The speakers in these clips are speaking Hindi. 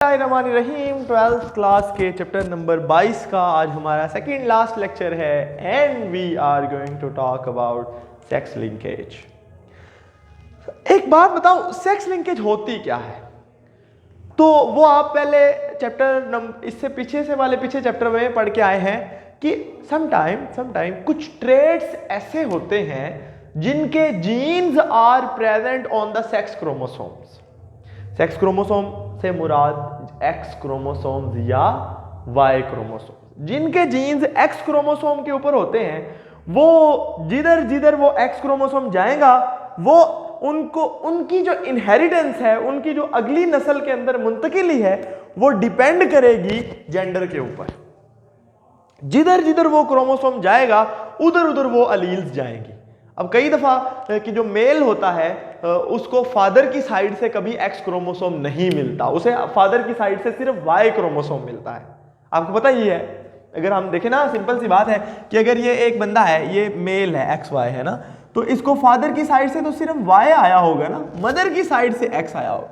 रहीम 12th क्लास के चैप्टर नंबर 22 का आज हमारा सेकंड लास्ट लेक्चर है and we are going to talk about sex linkage. एक बात बताओ, सेक्स लिंकेज होती क्या है? तो वो आप पहले इससे पीछे चैप्टर में पढ़ के आए हैं कि समटाइम कुछ ट्रेड्स ऐसे होते हैं जिनके genes are present on the sex chromosomes. Sex chromosome से मुराद एक्स क्रोमोसोम्स या वाई क्रोमोसोम। जिनके जीन्स एक्स क्रोमोसोम के ऊपर होते हैं, वो जिधर वो एक्स क्रोमोसोम जाएगा, वो उनकी जो इनहेरिटेंस है, उनकी जो अगली नस्ल के अंदर मुंतकिली है, वो डिपेंड करेगी जेंडर के ऊपर। जिधर वो क्रोमोसोम जाएगा, उधर वो अलील्स जाएंगी। अब कई दफा कि जो मेल होता है उसको फादर की साइड से कभी एक्स क्रोमोसोम नहीं मिलता, उसे फादर की साइड से सिर्फ वाई क्रोमोसोम मिलता है। आपको पता ही है, अगर हम देखें ना, सिंपल सी बात है कि अगर ये एक बंदा है, ये मेल है, एक्स वाई है ना, तो इसको फादर की साइड से तो सिर्फ वाई आया होगा ना, मदर की साइड से एक्स आया होगा।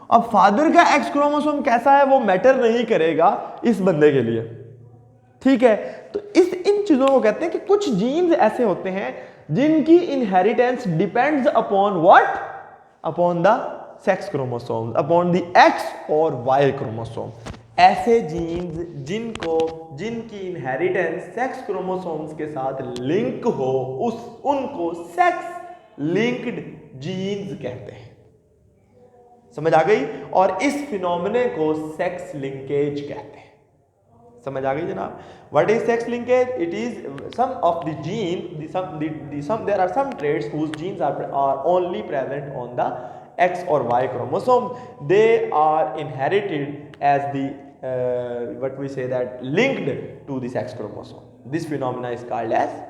अब फादर का एक्स क्रोमोसोम कैसा है वो मैटर नहीं करेगा इस बंदे के लिए, ठीक है। तो इन चीजों को कहते हैं कि कुछ जीन्स ऐसे होते हैं जिनकी inheritance depends upon what, upon the sex chromosome, upon the x और वाई क्रोमोसोम। ऐसे जीन्स जिनकी इनहेरिटेंस सेक्स क्रोमोसोम्स के साथ लिंक हो, उनको सेक्स लिंक्ड जीन्स कहते हैं। समझ आ गई? और इस फिनोमेने को सेक्स लिंकेज कहते हैं। समझ आ गई जनाब? What is sex linkage? It is some of the gene, there are some traits whose genes are only present on the X or Y chromosome. They are inherited as the what we say that linked to the sex chromosome. This phenomena is called as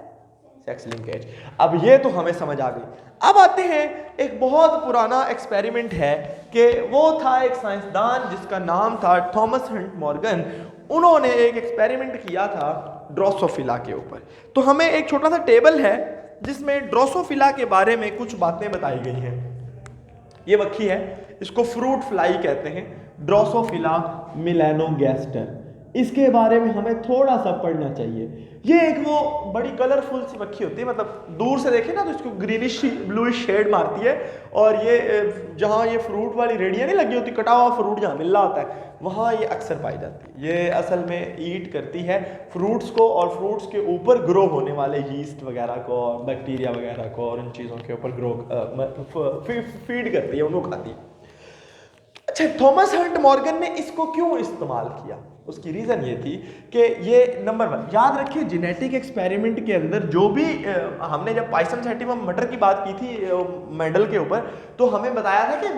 sex linkage. अब ये तो हमें समझ आ गई। अब आते हैं, एक बहुत पुराना एक्सपेरिमेंट है कि वो था एक साइंसदान जिसका नाम था थॉमस हंट मॉर्गन। उन्होंने एक एक्सपेरिमेंट किया था ड्रोसोफिला के ऊपर। तो हमें एक छोटा सा टेबल है जिसमें ड्रोसोफिला के बारे में कुछ बातें बताई गई हैं। ये मक्खी है, इसको फ्रूट फ्लाई कहते हैं, ड्रोसोफिला मिलेनोगैस्टर। इसके बारे में हमें थोड़ा सा पढ़ना चाहिए। ये एक वो बड़ी कलरफुल सी मक्खी होती है, मतलब दूर से देखें ना तो इसको ग्रीनिश ब्लूइश शेड मारती है। और ये जहाँ ये फ्रूट वाली रेडियाँ नहीं लगी होती, कटा हुआ फ्रूट जहाँ मिल रहा होता है, वहाँ ये अक्सर पाई जाती है। ये असल में ईट करती है फ्रूट्स को, और फ्रूट्स के ऊपर ग्रो होने वाले यीस्ट वगैरह को और बैक्टीरिया वगैरह को और इन चीज़ों के ऊपर फीड करती है, उनको खाती है। अच्छा, थॉमस हंट मॉर्गन ने इसको क्यों इस्तेमाल किया? उसकी रीज़न ये थी कि ये नंबर 1 याद रखिए, जेनेटिक एक्सपेरिमेंट के अंदर जो भी हमने जब पाइसन सैटिवम मटर की बात की थी मेंडल के ऊपर, तो हमें बताया था कि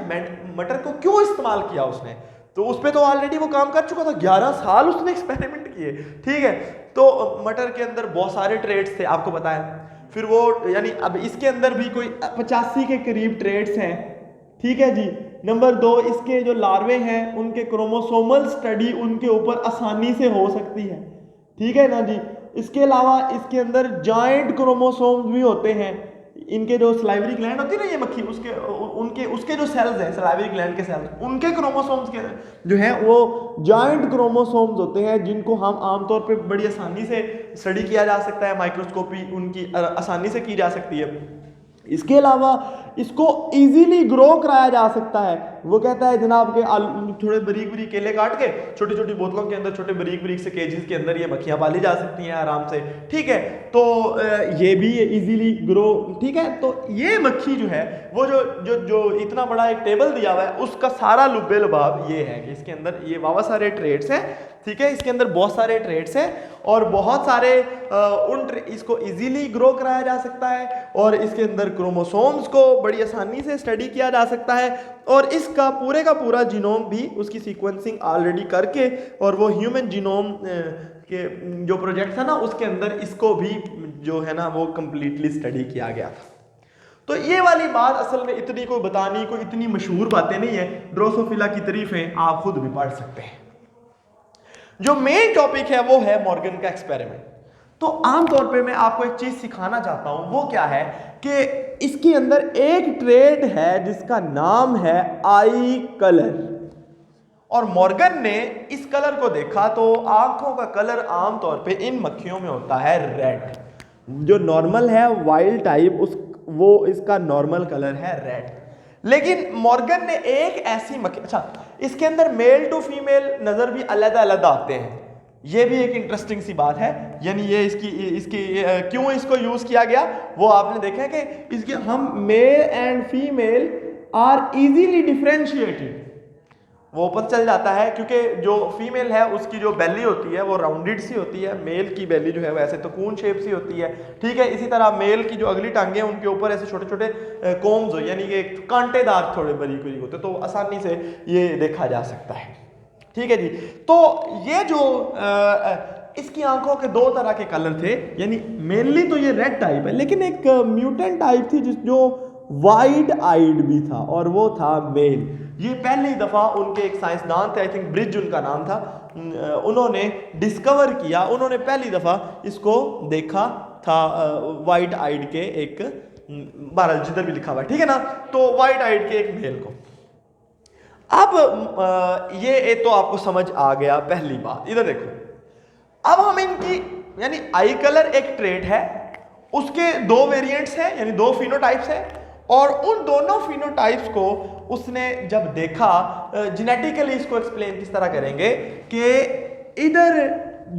मटर को क्यों इस्तेमाल किया उसने। तो उस पर तो ऑलरेडी वो काम कर चुका था, 11 साल उसने एक्सपेरिमेंट किए, ठीक है। तो मटर के अंदर बहुत सारे ट्रेड्स थे, आपको बताया। फिर वो यानी अब इसके अंदर भी कोई 85 के करीब ट्रेड्स हैं, ठीक है जी। नंबर 2, इसके जो लार्वे हैं उनके क्रोमोसोमल स्टडी उनके ऊपर आसानी से हो सकती है, ठीक है ना जी। इसके अलावा इसके अंदर जॉइंट क्रोमोसोम्स भी होते हैं। इनके जो सलाइवरी ग्लैंड होती है ना ये मक्खी, उसके जो सेल्स हैं, सलाइवरी ग्लैंड के सेल्स, उनके क्रोमोसोम्स के जो हैं वो जॉइंट क्रोमोसोम्स होते हैं, जिनको हम आमतौर पे बड़ी आसानी से स्टडी किया जा सकता है, माइक्रोस्कोपी उनकी आसानी से की जा सकती है। इसके अलावा इसको इजीली ग्रो कराया जा सकता है। वो कहता है जनाब के थोड़े बारीक केले काट के छोटी छोटी बोतलों के अंदर, छोटे बारीक से केजेस के अंदर ये मक्खियाँ पाली जा सकती हैं आराम से, ठीक है। तो ये भी इजीली ग्रो, ठीक है। तो ये मक्खी जो है वो जो इतना बड़ा एक टेबल दिया हुआ है, उसका सारा लुब्बे लुबाब ये है कि इसके अंदर ये वावा सारे ट्रेड्स हैं, ठीक है। इसके अंदर बहुत सारे ट्रेड्स हैं और बहुत सारे इसको इजीली ग्रो कराया जा सकता है, और इसके अंदर क्रोमोसोम्स को बड़ी आसानी से स्टडी किया जा सकता है, और इसका पूरे का पूरा जीनोम भी उसकी सीक्वेंसिंग ऑलरेडी करके, और वो ह्यूमन जीनोम के जो प्रोजेक्ट था ना उसके अंदर इसको भी जो है ना वो कंप्लीटली स्टडी किया गया था। तो ये वाली बात असल में इतनी कोई बतानी, कोई इतनी मशहूर बातें नहीं है। ड्रोसोफिला की तारीफें आप खुद भी पढ़ सकते हैं। जो मेन टॉपिक है वो है मॉर्गन का एक्सपेरिमेंट। तो आमतौर पे मैं आपको एक चीज सिखाना चाहता हूं, वो क्या है कि इसके अंदर एक ट्रेड है जिसका नाम है आई कलर। और मॉर्गन ने इस कलर को देखा तो आंखों का कलर आमतौर पे इन मक्खियों में होता है रेड। जो नॉर्मल है वाइल्ड टाइप वो इसका नॉर्मल कलर है रेड। लेकिन मॉर्गन ने एक ऐसी मक्खी, अच्छा इसके अंदर मेल टू फीमेल नजर भी अलग अलग आते हैं, ये भी एक इंटरेस्टिंग सी बात है। यानी ये इसकी क्यों इसको यूज किया गया वो आपने देखा कि इसके हम male and female are easily differentiated, वो पता चल जाता है क्योंकि जो फीमेल है उसकी जो बेली होती है वो राउंडेड सी होती है, मेल की बेली जो है वैसे तो कून शेप सी होती है, ठीक है। इसी तरह मेल की जो अगली टांगे हैं उनके ऊपर ऐसे छोटे छोटे कोम्स हो, यानी कि कांटेदार थोड़े बारीक बारीक होते, तो आसानी से ये देखा जा सकता है, ठीक है जी। तो ये जो इसकी आंखों के दो तरह के कलर थे, यानी मेनली तो ये रेड टाइप है, लेकिन एक म्यूटेंट टाइप थी जो वाइड आइड भी था और वो था मेल। ये पहली दफा उनके एक साइंसदान थे, आई थिंक ब्रिज उनका नाम था, उन्होंने डिस्कवर किया, उन्होंने पहली दफा इसको देखा था वाइट आइड के एक, बहरहाल जिधर भी लिखा हुआ है, ठीक है ना, तो वाइट आइड के एक मेल को। अब ये तो आपको समझ आ गया पहली बात। इधर देखो, अब हम इनकी यानी आई कलर एक ट्रेट है, उसके दो वेरिएंट्स हैं यानी दो फिनोटाइप्स हैं, और उन दोनों फिनोटाइप्स को उसने जब देखा, जेनेटिकली इसको एक्सप्लेन किस तरह करेंगे कि इधर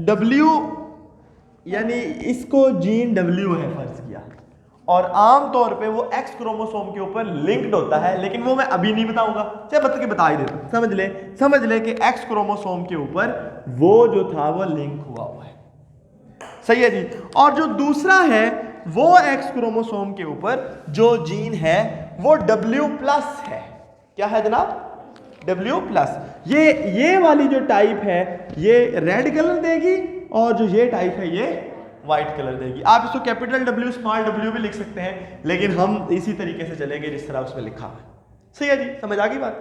W यानी इसको जीन W है फर्ज किया, और आमतौर पे वो X क्रोमोसोम के ऊपर लिंक्ड होता है, लेकिन वो मैं अभी नहीं बताऊंगा, चल बता ही देता हूं, समझ ले कि X क्रोमोसोम के ऊपर वो जो था वो लिंक हुआ है, सही है जी। और जो दूसरा है वो X क्रोमोसोम के ऊपर जो जीन है वो W+ है। क्या है जनाब? W+। ये वाली जो टाइप है ये रेड कलर देगी, और जो ये टाइप है ये व्हाइट कलर देगी। आप इसको कैपिटल W स्मॉल w भी लिख सकते हैं, लेकिन हम इसी तरीके से चलेंगे जिस तरह उसमें लिखा है, सही है जी, समझ आ गई बात।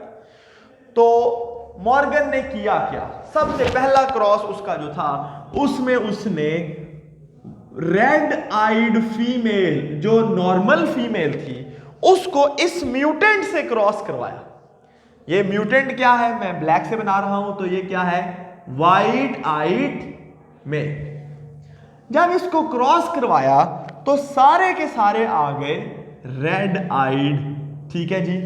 तो मॉर्गन ने किया क्या, सबसे पहला क्रॉस उसका जो था उसमें उसने रेड आइड फीमेल जो नॉर्मल फीमेल थी उसको इस म्यूटेंट से क्रॉस करवाया। ये म्यूटेंट क्या है, मैं ब्लैक से बना रहा हूं, तो ये क्या है, वाइट आइड मेल। जब इसको क्रॉस करवाया तो सारे के सारे आ गए रेड आइड, ठीक है जी,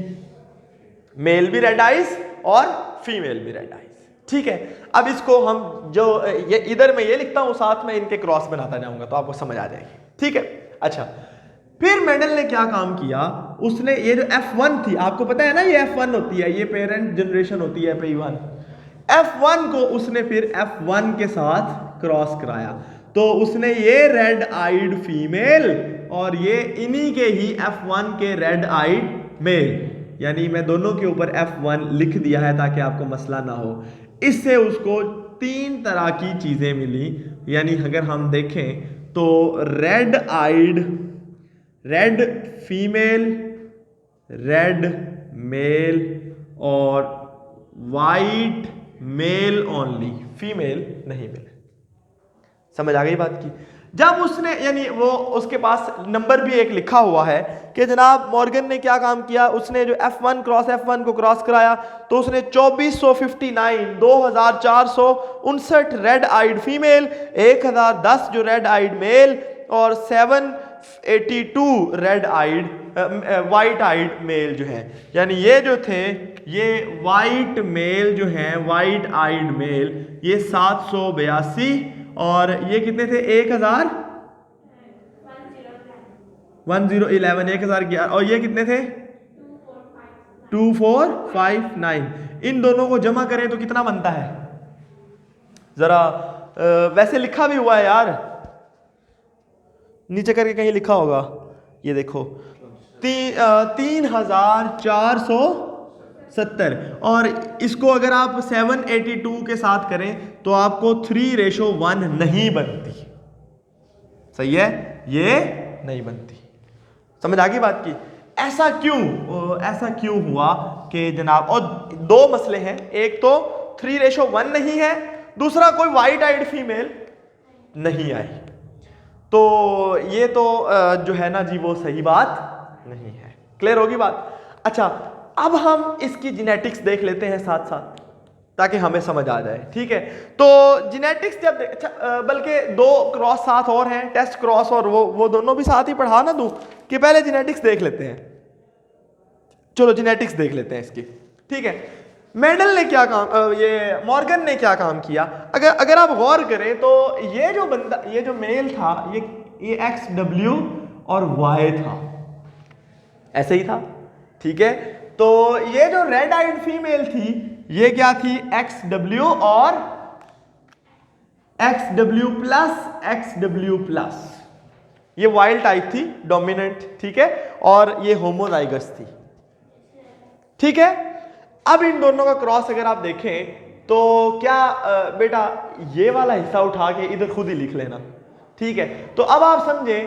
मेल भी रेड आइज और फीमेल भी रेड आइज, ठीक है। अब इसको हम जो ये इधर मैं ये लिखता हूं, साथ में इनके क्रॉस बनाता जाऊंगा तो आपको समझ आ जाएगी, ठीक है। अच्छा, फिर मेंडल ने क्या काम किया, उसने ये जो F1 थी, आपको पता है ना ये F1 होती है, ये पेरेंट जनरेशन होती है P1, F1 को उसने फिर F1 के साथ क्रॉस कराया, तो उसने ये रेड आइड फीमेल और ये इन्हीं के ही F1 के रेड आइड मेल, यानी मैं दोनों के ऊपर F1 लिख दिया है ताकि आपको मसला ना हो। इससे उसको 3 तरह की चीजें मिली, यानी अगर हम देखें तो red eyed, red female, red male और वाइट मेल ओनली, फीमेल नहीं मिले। समझ आ गई बात की। जब उसने यानी वो उसके पास नंबर भी एक लिखा हुआ है कि जनाब मॉर्गन ने क्या काम किया, उसने जो F1 क्रॉस F1 को क्रॉस कराया तो उसने 2459 रेड आइड फीमेल, 1010 जो रेड आइड मेल और 782 red eyed white eyed male जो है, यानी ये जो थे ये वाइट मेल जो है, वाइट आइड मेल ये 782 और ये कितने थे 1011 और ये कितने थे 2459। इन दोनों को जमा करें तो कितना बनता है, जरा वैसे लिखा भी हुआ है यार, नीचे करके कहीं लिखा होगा, ये देखो 3470, और इसको अगर आप 782 के साथ करें तो आपको 3:1 नहीं बनती, सही है, ये नहीं बनती। समझ आ गई बात की। ऐसा क्यों हुआ कि जनाब, और 2 मसले हैं, एक तो 3:1 नहीं है, दूसरा कोई वाइट आइड फीमेल नहीं आई, तो ये तो जो है ना जी वो सही बात नहीं है। क्लियर होगी बात। अच्छा, अब हम इसकी जेनेटिक्स देख लेते हैं साथ साथ। ताकि हमें समझ आ जाए, ठीक है। तो जेनेटिक्स जब अच्छा बल्कि 2 क्रॉस साथ और हैं, टेस्ट क्रॉस और वो दोनों भी साथ ही पढ़ा ना दूं कि पहले जेनेटिक्स देख लेते हैं। चलो जेनेटिक्स देख लेते हैं इसकी, ठीक है। मेंडल ने क्या काम, ये मॉर्गन ने क्या काम किया, अगर आप गौर करें तो ये जो बंदा, ये जो मेल था, ये एक्स डब्ल्यू और वाई था, ऐसे ही था, ठीक है। तो ये जो रेड आइड फीमेल थी ये क्या थी, एक्स डब्ल्यू और एक्स डब्ल्यू प्लस, ये वाइल्ड टाइप थी, डोमिनेंट, ठीक है, और ये होमोजाइगस थी, ठीक है। अब इन दोनों का क्रॉस अगर आप देखें तो क्या बेटा ये वाला हिस्सा उठा के इधर खुद ही लिख लेना, ठीक है। तो अब आप समझे,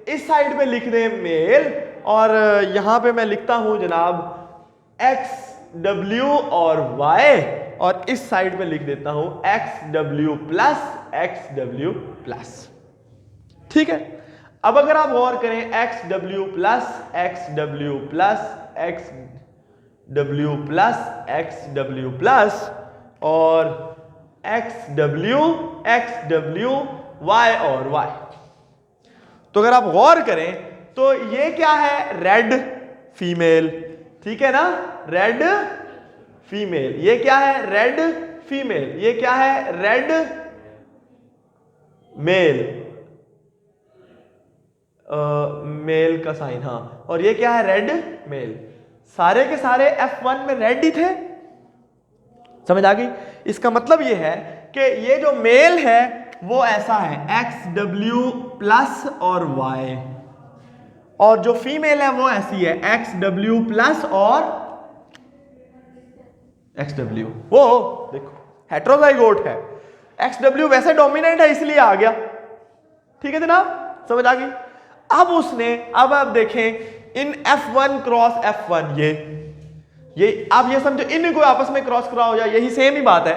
इस साइड पे लिख दें मेल और यहां पे मैं लिखता हूं जनाब एक्स डब्ल्यू और वाई, और इस साइड पे लिख देता हूं एक्स डब्ल्यू प्लस, ठीक है। अब अगर आप गौर करें, x W plus x W plus और एक्स डब्ल्यू वाई और वाई, तो अगर आप गौर करें तो ये क्या है, रेड फीमेल, ठीक है ना, रेड फीमेल, ये क्या है, रेड फीमेल, ये क्या है, रेड मेल, मेल का साइन, हाँ, और ये क्या है, रेड मेल। सारे के सारे F1 में रेड ही थे, समझ आ गई। इसका मतलब ये है कि ये जो मेल है वो ऐसा है, एक्स डब्ल्यू प्लस और वाई, और जो फीमेल है वो ऐसी है, एक्स डब्ल्यू प्लस और एक्स डब्ल्यू, वो देखो हेट्रोजाइगोट है, एक्स डब्ल्यू वैसे डोमिनेंट है इसलिए आ गया, ठीक है जनाब, समझ आ गई। अब उसने, अब आप देखें इन F1 क्रॉस F1, ये आप ये समझो, इनको आपस में क्रॉस कराओ या यही सेम ही बात है,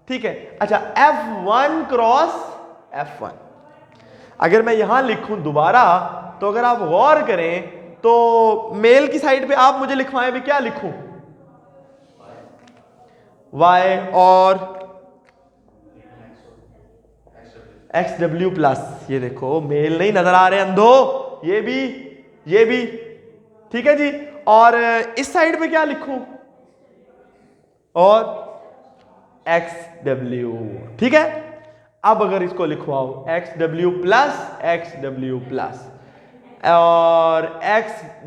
ठीक है। अच्छा, F1 क्रॉस F1, अगर मैं यहां लिखूं दोबारा तो अगर आप गौर करें तो मेल की साइड पे आप मुझे लिखवाएं भी, क्या लिखूं, Y और एक्स डब्ल्यू प्लस, ये देखो मेल नहीं नजर आ रहे अंधो, ये भी, ठीक है जी। और इस साइड पे क्या लिखूं, और एक्स डब्ल्यू, ठीक है। अब अगर इसको लिखवाओ एक्स डब्ल्यू प्लस और एक्स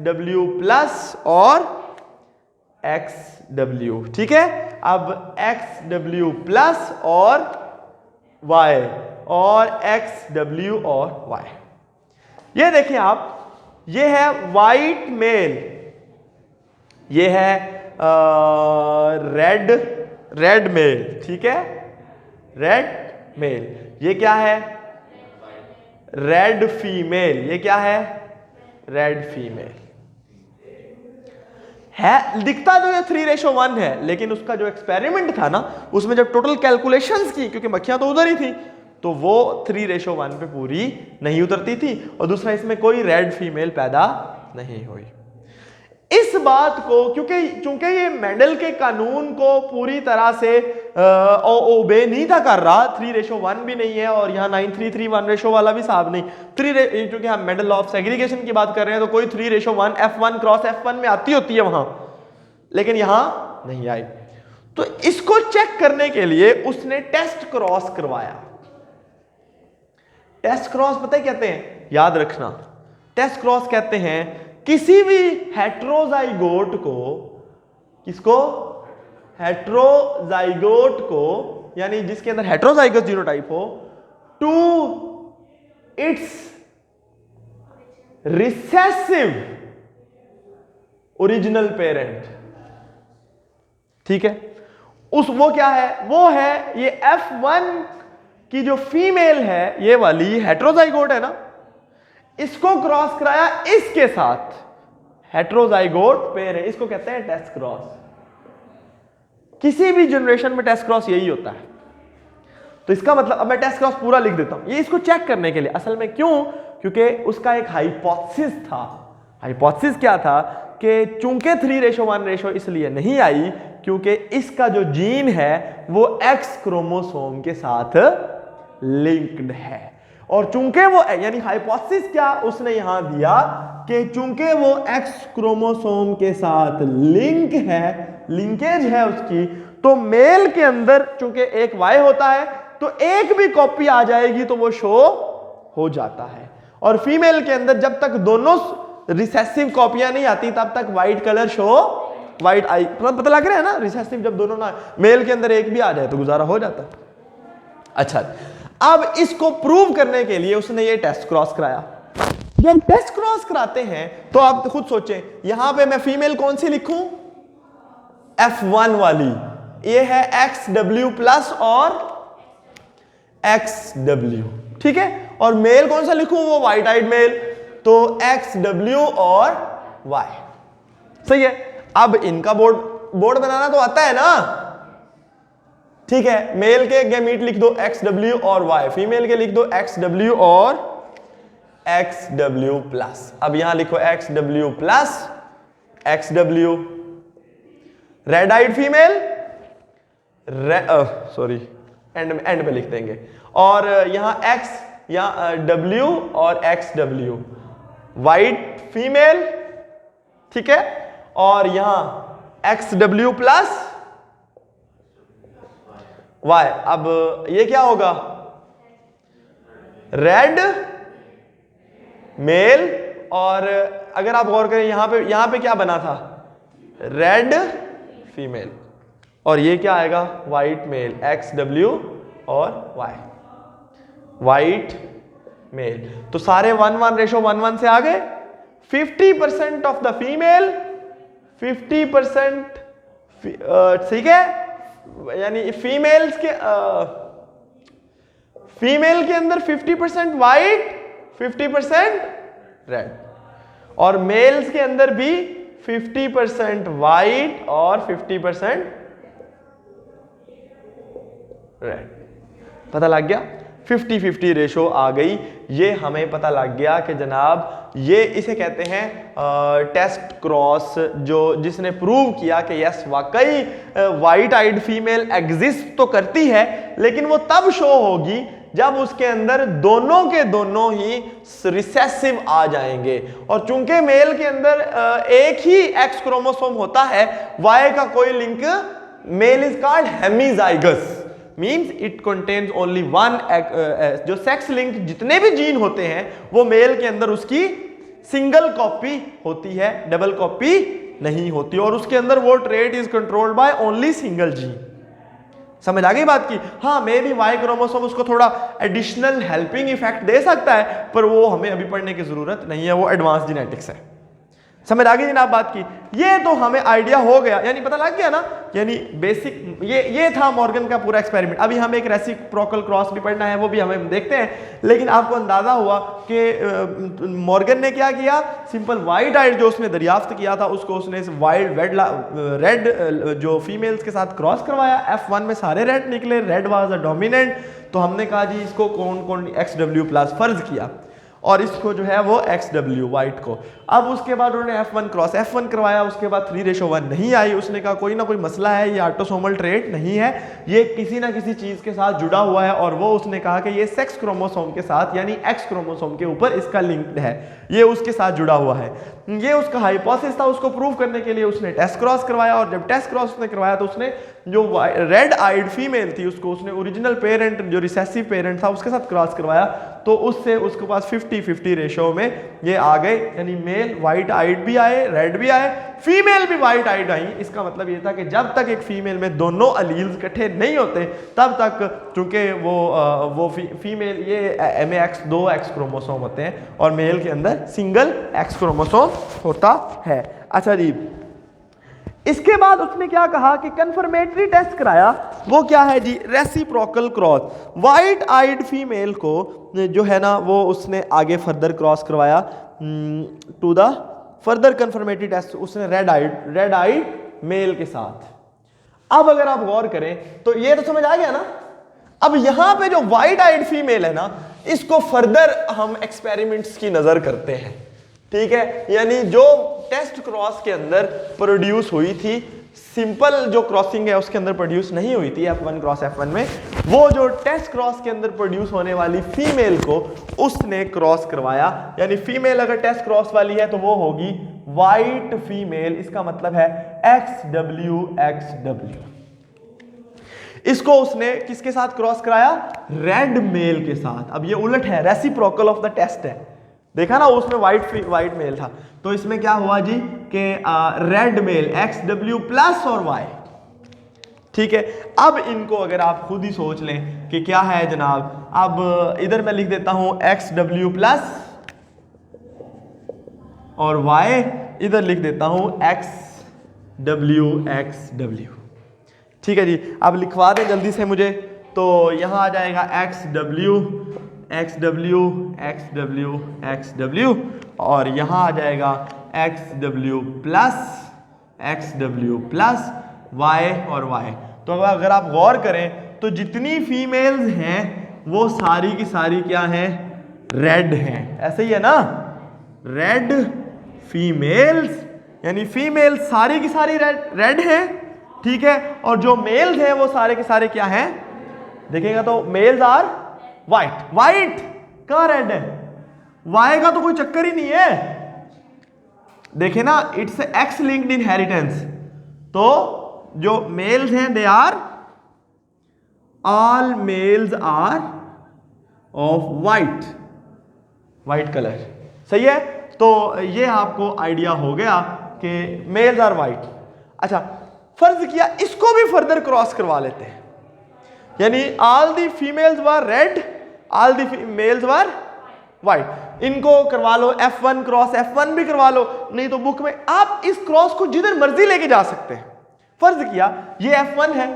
डब्ल्यू प्लस और एक्स डब्ल्यू, ठीक है। अब एक्स डब्ल्यू प्लस और वाई और एक्स डब्ल्यू और वाई, ये देखिए आप, ये है वाइट मेल, ये है रेड मेल, ठीक है, रेड मेल, ये क्या है, रेड फीमेल, ये क्या है, रेड फीमेल है। दिखता तो ये 3:1 है, लेकिन उसका जो एक्सपेरिमेंट था ना, उसमें जब टोटल कैलकुलेशंस की, क्योंकि मक्खियां तो उधर ही थी, तो वो 3:1 पे पूरी नहीं उतरती थी, और दूसरा इसमें कोई रेड फीमेल पैदा नहीं हुई। इस बात को चूंकि ये मेंडल के कानून को पूरी तरह से ओबे नहीं था कर रहा, 3:1 भी नहीं है और यहाँ 9:3:1 रेशो वाला भी साहब नहीं, क्योंकि हम मेंडल लॉ ऑफ सेग्रीगेशन की बात कर रहे हैं तो कोई 3:1 F1 क्रॉस F1 में आती होती है वहां, लेकिन यहां नहीं आई। तो इसको चेक करने के लिए उसने टेस्ट क्रॉस करवाया। टेस्ट क्रॉस पता है कहते हैं, याद रखना, टेस्ट क्रॉस कहते हैं किसी भी हेट्रोजाइगोट को, किसको, हेट्रोजाइगोट को, यानी जिसके अंदर हेट्रोजाइगस जीनोटाइप हो, to its recessive original parent, ठीक है। वो क्या है, वो है ये F1 की जो फीमेल है, ये वाली हेट्रोजाइगोट है ना, इसको क्रॉस कराया इसके साथ, हेट्रोजाइगोट पेयर है, इसको कहते हैं टेस्ट क्रॉस। किसी भी जनरेशन में टेस्ट क्रॉस यही होता है। तो इसका मतलब, अब मैं टेस्ट क्रॉस पूरा लिख देता हूं, ये इसको चेक करने के लिए, असल में क्यों, क्योंकि उसका एक हाइपोथेसिस था। हाइपोथेसिस क्या था कि चूंकि 3:1 रेशो इसलिए नहीं आई क्योंकि इसका जो जीन है वो एक्स क्रोमोसोम के साथ लिंक्ड है। और चूंकि वो यानी हाइपोथेसिस क्या उसने यहां दिया कि चूंकि वो एक्स क्रोमोसोम के साथ लिंक है, लिंकेज है उसकी, तो मेल के अंदर चूंकि एक वाई होता है तो एक भी कॉपी आ जाएगी तो वो शो हो जाता है। और फीमेल के अंदर जब तक दोनों रिसेसिव कॉपियां नहीं आती तब तक व्हाइट कलर शो, व्हाइट आई, पता लग रहा है ना, रिसेसिव जब दोनों ना, मेल के अंदर एक भी आ जाए तो गुजारा हो जाता। अच्छा, अब इसको प्रूव करने के लिए उसने ये टेस्ट क्रॉस कराया। जब टेस्ट क्रॉस कराते हैं तो आप खुद सोचें, यहां पे मैं फीमेल कौन सी लिखूं, F1 वाली, ये है XW प्लस और XW, ठीक है, और मेल कौन सा लिखूं, वो व्हाइट आइड मेल, तो XW और Y, सही है। अब इनका बोर्ड बनाना तो आता है ना, ठीक है, मेल के गैमीट लिख दो XW और Y, फीमेल के लिख दो XW और XW प्लस। अब यहां लिखो XW plus XW, red eyed female, sorry end पे लिख देंगे, और यहां X या W और XW, व्हाइट फीमेल, ठीक है, और यहां XW प्लस Y। अब ये क्या होगा, रेड मेल, और अगर आप गौर करें यहां पे क्या बना था, रेड फीमेल, और ये क्या आएगा, व्हाइट मेल, XW और Y, व्हाइट मेल। तो सारे 1:1 रेशो 1:1 से आ गए। 50% ऑफ द फीमेल, 50%, ठीक है, यानी फीमेल के अंदर 50% व्हाइट, 50% रेड, और मेल्स के अंदर भी 50% व्हाइट और 50% रेड। पता लग गया, 50-50 रेशो आ गई। ये हमें पता लग गया कि जनाब ये इसे कहते हैं टेस्ट क्रॉस, जो जिसने प्रूव किया कि यस वाकई वाइट आइड फीमेल एग्जिस्ट तो करती है, लेकिन वो तब शो होगी जब उसके अंदर दोनों के दोनों ही रिसेसिव आ जाएंगे। और चूंकि मेल के अंदर एक ही एक्स क्रोमोसोम होता है, वाई का कोई link, male is called hemizygous, means it contains only one, जो सेक्स लिंक जितने भी जीन होते हैं वो मेल के अंदर उसकी सिंगल कॉपी होती है, डबल कॉपी नहीं होती, और उसके अंदर वो trait is controlled by only single gene. समझ आ गई बात की? हाँ, मे भी वाई क्रोमोसोम उसको थोड़ा एडिशनल हेल्पिंग इफेक्ट दे सकता है, पर वो हमें अभी पढ़ने की जरूरत नहीं है, वो एडवांस जेनेटिक्स है। समझ आ गई जनाब बात की? ये तो हमें आइडिया हो गया, यानी पता लग गया ना, यानी बेसिक ये था मॉर्गन का पूरा एक्सपेरिमेंट। अभी हमें एक रेसिप्रोकल क्रॉस भी पढ़ना है, वो भी हमें देखते हैं, लेकिन आपको अंदाजा हुआ कि मॉर्गन ने क्या किया, सिंपल वाइट आइड जो उसने दरियाफ्त किया था उसको उसने वाइल्ड रेड जो फीमेल्स के साथ क्रॉस करवाया। F1 में सारे रेड निकले, रेड वाज अ डोमिनेंट, तो हमने कहा जी इसको कौन कौन XW प्लस फर्ज किया, और इसको जो है वो XW वाइट को। अब उसके बाद उन्होंने F1 क्रॉस F1 करवाया, उसके बाद 3:1 नहीं आई। उसने कहा कोई ना कोई मसला है, ये ऑटोसोमल ट्रेट नहीं है, ये किसी ना किसी चीज के साथ जुड़ा हुआ है, और वो उसने कहा कि ये सेक्स क्रोमोसोम के साथ यानी X क्रोमोसोम के ऊपर इसका लिंक्ड है, ये उसके साथ जुड़ा हुआ है। ये उसका हाइपोथेसिस था, उसको प्रूव करने के लिए उसने टेस्ट क्रॉस करवाया, और जब टेस्ट क्रॉस उसने करवाया तो उसने जो रेड आइड फीमेल थी उसको उसने ओरिजिनल पेरेंट जो रिसेसिव पेरेंट था उसके साथ क्रॉस करवाया, तो उससे उसके पास 50-50 रेशो में ये आ गए, यानी मेल वाइट आइड भी आए, रेड भी आए, फीमेल भी वाइट आइड आई। इसका मतलब ये था कि जब तक एक फीमेल में दोनों अलील्स इकट्ठे नहीं होते तब तक, चूंकि वो फीमेल ये MAX2 एक्स क्रोमोसोम होते हैं और मेल के अंदर सिंगल एक्स क्रोमोसोम होता है। अच्छा जी, इसके बाद उसने क्या कहा कि कंफर्मेटरी टेस्ट कराया, वो क्या है जी, reciprocal cross. White eyed female को जो है ना वो उसने आगे फर्दर क्रॉस करवाया to the further confirmatory test, उसने रेड आइड मेल के साथ। अब अगर आप गौर करें तो ये तो समझ आ गया ना। अब यहां पे जो वाइट आइड फीमेल है ना, इसको फर्दर हम एक्सपेरिमेंट्स की नजर करते हैं, ठीक है, यानी जो टेस्ट क्रॉस के अंदर प्रोड्यूस हुई थी सिंपल जो क्रॉसिंग है उसके अंदर प्रोड्यूस नहीं हुई थी F1 क्रॉस F1 में, वो जो टेस्ट क्रॉस के अंदर प्रोड्यूस होने वाली फीमेल को उसने क्रॉस करवाया। यानी फीमेल अगर टेस्ट क्रॉस वाली है तो वो होगी वाइट फीमेल, इसका मतलब है XW XW। इसको उसने किसके साथ क्रॉस कराया? रेड मेल के साथ। अब ये उलट है, रेसिप्रोकल ऑफ द टेस्ट है। देखा ना, उसमें वाइट मेल था, तो इसमें क्या हुआ जी कि रेड मेल XW प्लस और Y। ठीक है, अब इनको अगर आप खुद ही सोच लें कि क्या है जनाब, अब इधर मैं लिख देता हूं XW प्लस और Y, इधर लिख देता हूं XW XW। ठीक है जी, अब लिखवा दें जल्दी से मुझे। तो यहां आ जाएगा XW XW XW XW और यहां आ जाएगा XW प्लस Y और Y। तो अगर आप गौर करें तो जितनी फीमेल्स हैं वो सारी की सारी क्या हैं? रेड हैं। ऐसे ही है ना, रेड फीमेल्स, यानी फीमेल सारी की सारी रेड हैं। ठीक है, और जो मेल्स हैं वो सारे के सारे क्या हैं? देखेगा तो मेल्स आर वाइट। कहां रेड है? वाई का तो कोई चक्कर ही नहीं है। देखे ना, इट्स एक्स लिंक्ड इनहेरिटेंस। तो जो मेल्स हैं they are, all males are of white colour. सही है, तो ये आपको आइडिया हो गया कि मेल्स आर वाइट। अच्छा, फर्ज किया इसको भी फर्दर क्रॉस करवा लेते हैं, यानी all the females were red, all the males were white. इनको करवा लो F1 क्रॉस F1 भी करवा लो, नहीं तो बुक में आप इस क्रॉस को जिधर मर्जी लेके जा सकते हैं। फर्ज किया ये F1 है,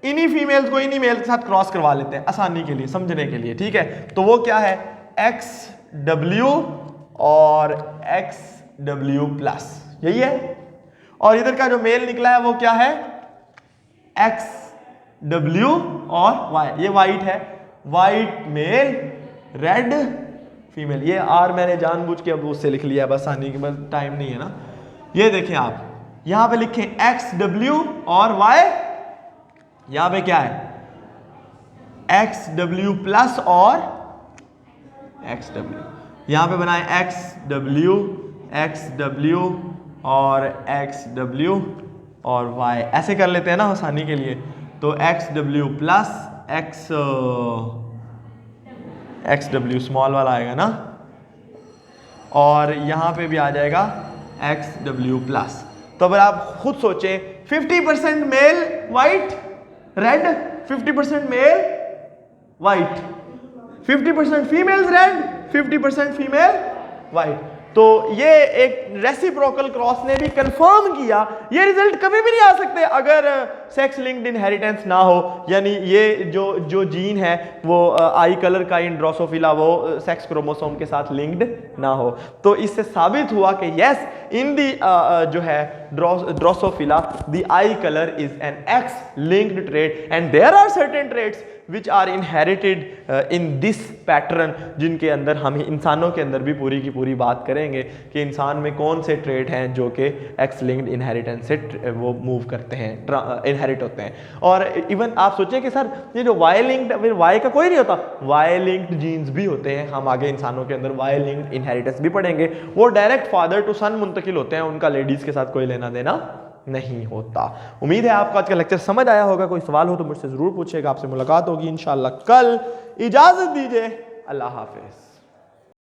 इन्हीं फीमेल्स को इन्हीं मेल के साथ क्रॉस करवा लेते हैं आसानी के लिए, समझने के लिए। ठीक है, तो वो क्या है? XW और XW प्लस, यही है। और इधर का जो मेल निकला है वो क्या है? XW और Y। ये वाइट है, वाइट मेल, रेड फीमेल। ये आर मैंने जानबूझ के अब उससे लिख लिया है, बस आने के बाद टाइम नहीं है ना। ये देखें आप, यहां पे लिखें XW और Y, यहां पे क्या है? XW प्लस और XW। यहां पे बनाए XW और XW और Y, ऐसे कर लेते हैं ना आसानी के लिए। तो XW प्लस XW स्मॉल वाला आएगा ना, और यहां पे भी आ जाएगा XW प्लस। तो अगर आप खुद सोचें, 50% male white red, 50% male white, 50% females red, 50% female white. तो ये एक रेसिप्रोकल क्रॉस ने भी कंफर्म किया। ये रिजल्ट कभी भी नहीं आ सकते अगर सेक्स लिंक्ड इनहेरिटेंस ना हो, यानी ये जो जीन है वो आई कलर का इन ड्रोसोफिला वो सेक्स क्रोमोसोम के साथ लिंक्ड ना हो। तो इससे साबित हुआ कि यस, इन दी जो है drosophila the eye colour is an X linked trait and there are certain traits which are inherited in this pattern, जिनके अंदर हम इंसानों के अंदर भी पूरी की पूरी बात करेंगे कि इंसान में कौन से ट्रेट हैं जो कि एक्स लिंक्ड इनहेरिटेंस से वो मूव करते हैं, इनहेरिट होते हैं। और इवन आप सोचें कि सर ये जो वाई लिंक्ड, वाई का कोई नहीं होता, वाई लिंक्ड जीन्स भी होते हैं। हम आगे इंसानों के अंदर वाई लिंक्ड इनहेरिटेंस भी पढ़ेंगे, वो डायरेक्ट फादर टू सन मुंतकिल होते हैं, उनका लेडीज के साथ कोई लेना देना नहीं होता। उम्मीद है आपको आज का लेक्चर समझ आया होगा। कोई सवाल हो तो मुझसे जरूर पूछिएगा। आपसे मुलाकात होगी इंशाल्लाह कल। इजाजत दीजिए, अल्लाह हाफिज।